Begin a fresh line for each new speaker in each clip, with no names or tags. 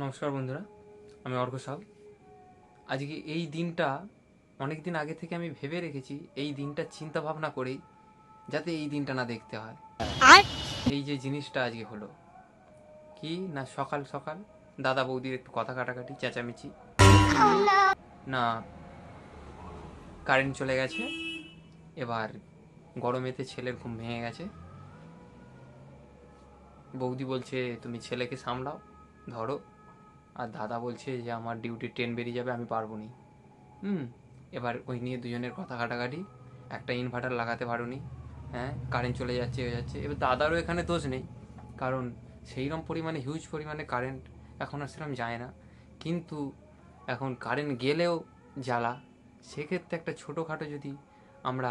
নমস্কার বন্ধুরা, আমি অর্ঘ সাউ। আজকে এই দিনটা অনেক দিন আগে থেকে আমি ভেবে রেখেছি, এই দিনটা চিন্তা ভাবনা করেই যাতে এই দিনটা না দেখতে হয়। এই যে জিনিসটা আজকে হলো কি না, সকাল সকাল দাদা বৌদির একটু কথা কাটাকাটি চেঁচামেচি, না কারেন্ট চলে গেছে। এবার গরমেতে ছেলের ঘুম ভেঙে গেছে। বৌদি বলছে তুমি ছেলেকে সামলাও, ধরো। আর দাদা বলছে যে আমার ডিউটি ট্রেন বেরিয়ে যাবে, আমি পারবো নি। এবার ওই নিয়ে দুজনের কথা কাটাকাটি। একটা ইনভার্টার লাগাতে পারোনি, হ্যাঁ কারেন্ট চলে যাচ্ছে হয়ে যাচ্ছে। এবার দাদারও এখানে দোষ নেই, কারণ সেইরকম পরিমাণে হিউজ পরিমাণে কারেন্ট এখন আর সেরকম যায় না। কিন্তু এখন কারেন্ট গেলেও জ্বালা। সেক্ষেত্রে একটা ছোটোখাটো যদি আমরা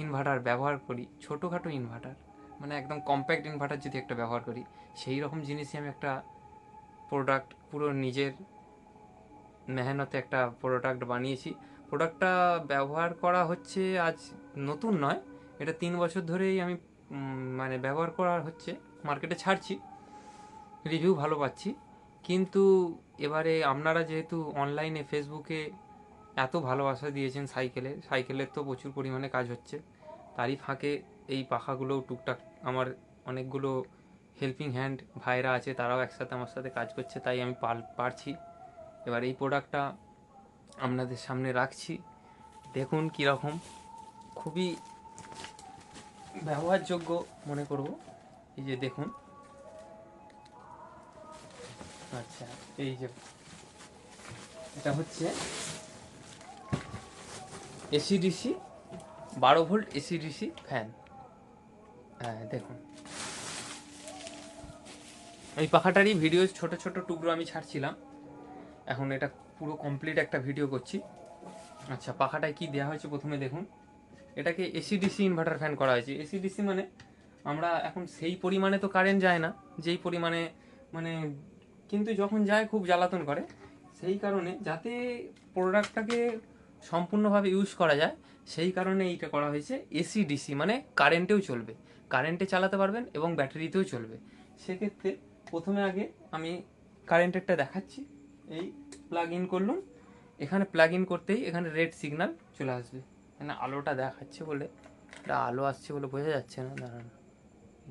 ইনভার্টার ব্যবহার করি, ছোটোখাটো ইনভার্টার মানে একদম কম্প্যাক্ট ইনভার্টার যদি একটা ব্যবহার করি, সেই রকম জিনিসই আমি একটা প্রোডাক্ট পুরো নিজের মেহনতে একটা প্রোডাক্ট বানিয়েছি। প্রোডাক্টটা ব্যবহার করা হচ্ছে আজ, নতুন নয়, এটা 3 বছর ধরেই আমি মানে ব্যবহার করা হচ্ছে, মার্কেটে ছাড়ছি, রিভিউ ভালো পাচ্ছি। কিন্তু এবারে আপনারা যেহেতু অনলাইনে ফেসবুকে এত ভালোবাসা দিয়েছেন সাইকেলের তো প্রচুর পরিমাণে কাজ হচ্ছে, তারই ফাঁকে এই পাখাগুলোও টুকটাক আমার অনেকগুলো হেল্পিং হ্যান্ড ভাইরা আছে, তারাও একসাথে আমার সাথে কাজ করছে, তাই আমি পারছি। এবার এই প্রোডাক্টটা আপনাদের সামনে রাখছি, দেখুন কীরকম, খুবই ব্যবহারযোগ্য মনে করব। এই যে দেখুন, আচ্ছা এই যে এটা হচ্ছে এসিডিসি 12 ভোল্ট এসিডিসি ফ্যান। হ্যাঁ দেখুন, এই পাখাটারই ভিডিও ছোট ছোট টুকরো আমি ছাড়ছিলাম, এখন এটা পুরো কমপ্লিট একটা ভিডিও করছি। আচ্ছা, পাখাটায় কি দেওয়া হয়েছে প্রথমে দেখুন। এটাকে এসিডিসি ইনভার্টার ফ্যান করা হয়েছে। এসিডিসি মানে আমরা এখন সেই পরিমাণে তো কারেন্ট যায় না যেই পরিমাণে, মানে কিন্তু যখন যায় খুব জ্বালাতন করে। সেই কারণে যাতে প্রোডাক্টটাকে সম্পূর্ণভাবে ইউজ করা যায়, সেই কারণে এইটা করা হয়েছে এসিডিসি, মানে কারেন্টেও চলবে, কারেন্টে চালাতে পারবেন এবং ব্যাটারিতেও চলবে। সেক্ষেত্রে প্রথমে আগে আমি কারেন্টেরটা দেখাচ্ছি। এই প্লাগ ইন করলাম, এখানে প্লাগ ইন করতেই এখানে রেড সিগন্যাল চলে আসবে। এখানে আলোটা দেখাচ্ছে বলে, এটা আলো আসছে বলে বোঝা যাচ্ছে না, দাঁড়ান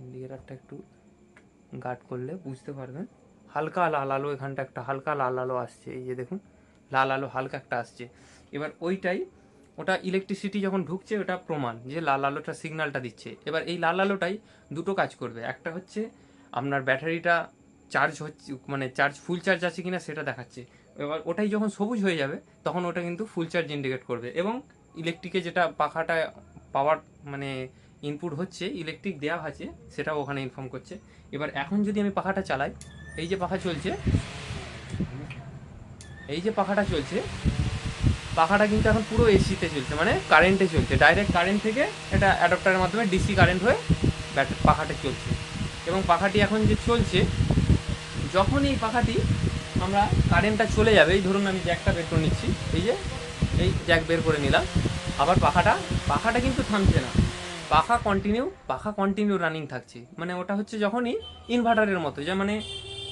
ইন্ডিকেটারটা একটু গার্ড করলে বুঝতে পারবেন। হালকা লাল আলো, এখানটা একটা হালকা লাল আলো আসছে, এই যে দেখুন লাল আলো হালকা একটা আসছে। এবার ওটা ইলেকট্রিসিটি যখন ঢুকছে ওটা প্রমাণ যে লাল আলোটা সিগন্যালটা দিচ্ছে। এবার এই লাল আলোটাই দুটো কাজ করবে, একটা হচ্ছে আপনার ব্যাটারিটা চার্জ হচ্ছে, মানে ফুল চার্জ আছে কিনা সেটা দেখাচ্ছে। এবার ওটাই যখন সবুজ হয়ে যাবে তখন ওটা কিন্তু ফুল চার্জ ইন্ডিকেট করবে, এবং ইলেকট্রিকে যেটা পাখাটা পাওয়ার মানে ইনপুট হচ্ছে, ইলেকট্রিক দেওয়া আছে, সেটাও ওখানে ইনফর্ম করছে। এবার এখন যদি আমি পাখাটা চালাই, এই যে পাখা চলছে, এই যে পাখাটা চলছে, পাখাটা কিন্তু এখন পুরো এসিতে চলছে, মানে কারেন্টে চলছে, ডাইরেক্ট কারেন্ট থেকে এটা অ্যাডাপ্টারের মাধ্যমে ডিসি কারেন্ট হয়ে পাখাটা চলছে। এবং পাখাটি এখন যে চলছে, যখন এই পাখাটি আমরা কারেন্টটা চলে যাবে, এই ধরুন আমি জ্যাকটা বের করে নিচ্ছি, এই যে এই জ্যাক বের করে নিলাম, আবার পাখাটা কিন্তু থামছে না, পাখা কন্টিনিউ রানিং থাকছে। মানে ওটা হচ্ছে যখনই ইনভার্টারের মতো, যে মানে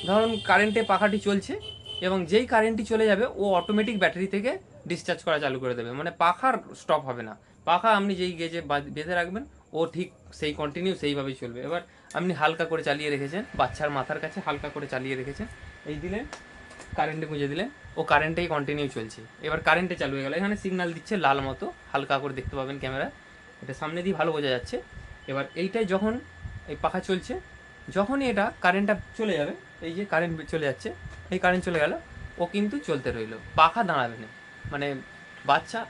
ধরুন কারেন্টে পাখাটি চলছে এবং যেই কারেন্টটি চলে যাবে ও অটোমেটিক ব্যাটারি থেকে ডিসচার্জ করা চালু করে দেবে, মানে পাখার স্টপ হবে না। পাখা আপনি যেই গেজে বেঁধে রাখবেন ও ঠিক সেই কন্টিনিউ সেইভাবেই চলবে। এবার আপনি হালকা করে চালিয়ে রেখেছেন, বাচ্চার মাথার কাছে হালকা করে চালিয়ে রেখেছেন, এই দিলেন কারেন্টে গুঁজে দিলেন, ও কারেন্টেই কন্টিনিউ চলছে। এবার কারেন্টে চালু হয়ে গেল, এখানে সিগন্যাল দিচ্ছে লাল মতো, হালকা করে দেখতে পাবেন ক্যামেরা, এটা সামনে দিয়ে ভালো বোঝা যাচ্ছে। এবার এইটাই যখন এই পাখা চলছে, যখনই এটা কারেন্টটা চলে যাবে, এই যে কারেন্ট চলে যাচ্ছে, এই কারেন্ট চলে গেল, ও কিন্তু চলতে রইলো, পাখা দাঁড়াবে না। মানে বাচ্চা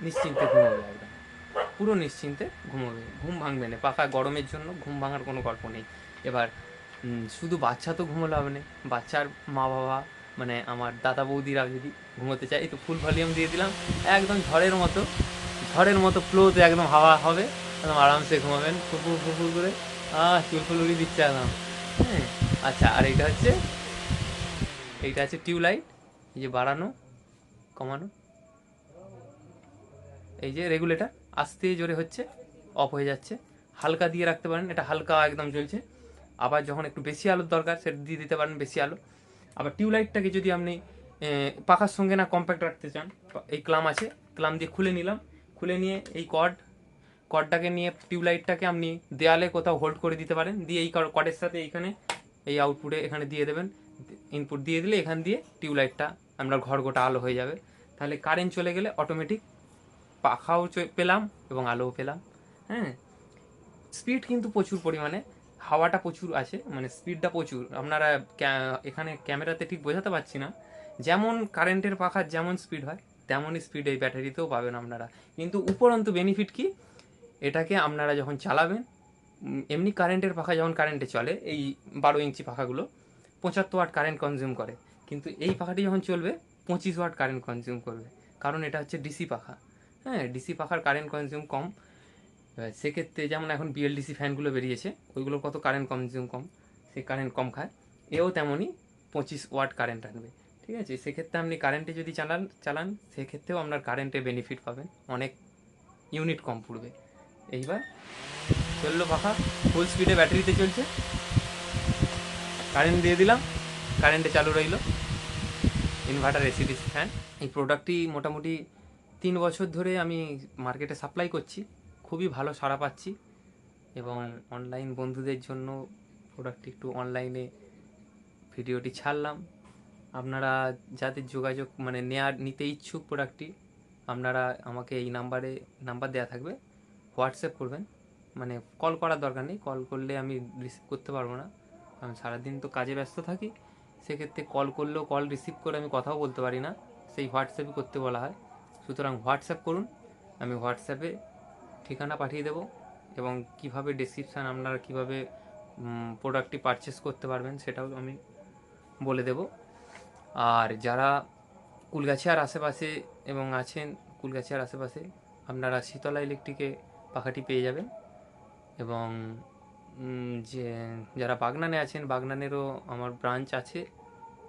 নিশ্চিন্তে ঘুমোবে, একদম পুরো নিশ্চিন্তে ঘুমোবে, ঘুম ভাঙবে না। পাখা গরমের জন্য ঘুম ভাঙার কোনো গল্প নেই। এবার শুধু বাচ্চা তো ঘুমোলে হবে না, বাচ্চার মা বাবা মানে আমার দাদা বৌদিরা যদি ঘুমোতে চায়, এই তো ফুল ভলিউম দিয়ে দিলাম, একদম ঝড়ের মতো ফ্লোতে একদম হাওয়া হবে, একদম আরামসে ঘুমাবেন ফুপুর ফুপুর করে। চুল ফুল উড়িয়ে দিচ্ছে একদম। হ্যাঁ, আচ্ছা, আর এইটা আছে টিউবলাইট, এই যে বাড়ানো কমানো, এই যে রেগুলেটর আস্তে জোরে হচ্ছে, অফ হয়ে যাচ্ছে, হালকা দিয়ে রাখতে পারেন, এটা হালকা একদম চলছে। আবার যখন একটু বেশি আলোর দরকার সেটা দিয়ে দিতে পারেন বেশি আলো। আবার টিউবলাইটটাকে যদি আপনি পাখার সঙ্গে না কম্প্যাক্ট রাখতে চান, এই ক্লাম আছে, ক্লাম দিয়ে খুলে নিলাম, খুলে নিয়ে এই কর্ডটাকে নিয়ে টিউবলাইটটাকে আপনি দেয়ালে কোথাও হোল্ড করে দিতে পারেন, দিয়ে এই কর্ডের সাথে এইখানে এই আউটপুটে এখানে দিয়ে দেবেন, ইনপুট দিয়ে দিলে এখান দিয়ে টিউবলাইটটা আপনার ঘর গোটা আলো হয়ে যাবে। তাহলে কারেন্ট চলে গেলে অটোমেটিক পাখাও পেলাম এবং আলোও পেলাম। হ্যাঁ, স্পিড কিন্তু প্রচুর পরিমাণে, হাওয়াটা প্রচুর আছে, মানে স্পিডটা প্রচুর। আপনারা এখানে ক্যামেরাতে ঠিক বোঝাতে পারছি না, যেমন কারেন্টের পাখার যেমন স্পিড হয় তেমনই স্পিড এই ব্যাটারিতেও পাবেন আপনারা। কিন্তু উপরন্তু বেনিফিট কি, এটাকে আপনারা যখন চালাবেন, এমনি কারেন্টের পাখা যখন কারেন্টে চলে, এই 12 ইঞ্চি পাখাগুলো 75 ওয়াট কারেন্ট কনজিউম করে, কিন্তু এই পাখাটি যখন চলবে 25 ওয়াট কারেন্ট কনজিউম করবে, কারণ এটা হচ্ছে ডিসি পাখা। হ্যাঁ, ডিসি পাখার কারেন্ট কনজিউম কম। সেক্ষেত্রে যেমন এখন বিএলডিসি ফ্যানগুলো বেরিয়েছে, ওইগুলোর কত কারেন্ট কনজিউম কম, সেই কারেন্ট কম খায়, এও তেমনই 25 ওয়াট কারেন্ট আনবে। ঠিক আছে, সেক্ষেত্রে আপনি কারেন্টে যদি চালান সেক্ষেত্রেও আপনার কারেন্টে বেনিফিট পাবেন, অনেক ইউনিট কম পড়বে। এইবার চললো পাখা, ফুল স্পিডে ব্যাটারিতে চলছে, কারেন্ট দিয়ে দিলাম, কারেন্টে চালু রইল ইনভার্টার এসি ডিসি ফ্যান। এই প্রোডাক্টটি মোটামুটি 3 বছর ধরে আমি মার্কেটে সাপ্লাই করছি, খুবই ভালো সাড়া পাচ্ছি, এবং অনলাইন বন্ধুদের জন্য প্রোডাক্টটি একটু অনলাইনে ভিডিওটি ছাড়লাম। আপনারা যাদের যোগাযোগ মানে নিতে ইচ্ছুক প্রোডাক্টটি, আপনারা আমাকে এই নাম্বার দেওয়া থাকবে, হোয়াটসঅ্যাপ করবেন। মানে কল করার দরকার নেই, কল করলে আমি রিসিভ করতে পারবো না, আমি সারাদিন তো কাজে ব্যস্ত থাকি। সেক্ষেত্রে কল করলেও কল রিসিভ করে আমি কথাও বলতে পারি না, সেই হোয়াটসঅ্যাপই করতে বলা হয়। সুতরাং হোয়াটসঅ্যাপ করুন, আমি হোয়াটসঅ্যাপে ঠিকানা পাঠিয়ে দেবো, এবং কিভাবে ডেসক্রিপশান আপনারা কীভাবে প্রোডাক্টটি পারচেস করতে পারবেন সেটাও আমি বলে দেব। আর যারা কুলগাছিয়ার আশেপাশে এবং আছেন, কুলগাছিয়ার আশেপাশে আপনারা শীতলা ইলেকট্রিকে পাখাটি পেয়ে যাবেন। এবং যে যারা বাগনানে আছেন, বাগনানেরও আমার ব্রাঞ্চ আছে,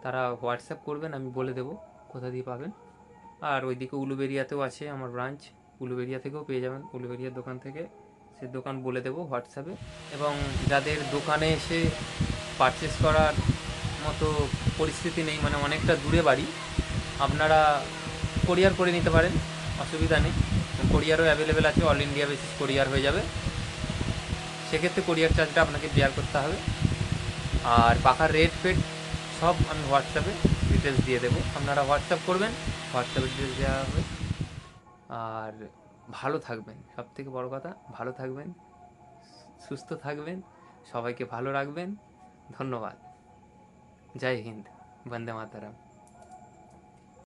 তারা হোয়াটসঅ্যাপ করবেন, আমি বলে দেবো কোথা দিয়ে পাবেন। আর ওইদিকে উলুবেরিয়াতেও আছে আমার ব্রাঞ্চ, উলুবেরিয়া থেকেও পেয়ে যাবেন, উলুবেরিয়ার দোকান থেকে, সে দোকান বলে দেবো হোয়াটসঅ্যাপে। এবং যাদের দোকানে এসে পারচেস করার মতো পরিস্থিতি নেই, মানে অনেকটা দূরে বাড়ি, আপনারা কোরিয়ার করে নিতে পারেন, অসুবিধা নেই, কোরিয়ারও অ্যাভেলেবেল আছে, অল ইন্ডিয়া বেসিস কোরিয়ার হয়ে যাবে। সেক্ষেত্রে কোরিয়ার চার্জটা আপনাকে বেয়ার করতে হবে। আর পাখার রেট ফেট সব আমি হোয়াটসঅ্যাপে ডিটেলস দিয়ে দেবো, আপনারা হোয়াটসঅ্যাপ করবেন, হোয়াটসঅ্যাপে ডিটেলস দেওয়া হবে। আর ভালো থাকবেন, সবথেকে বড় কথা, ভালো থাকবেন, সুস্থ থাকবেন, সবাইকে ভালো রাখবেন। ধন্যবাদ। জয় হিন্দ, বন্দে মাতরম।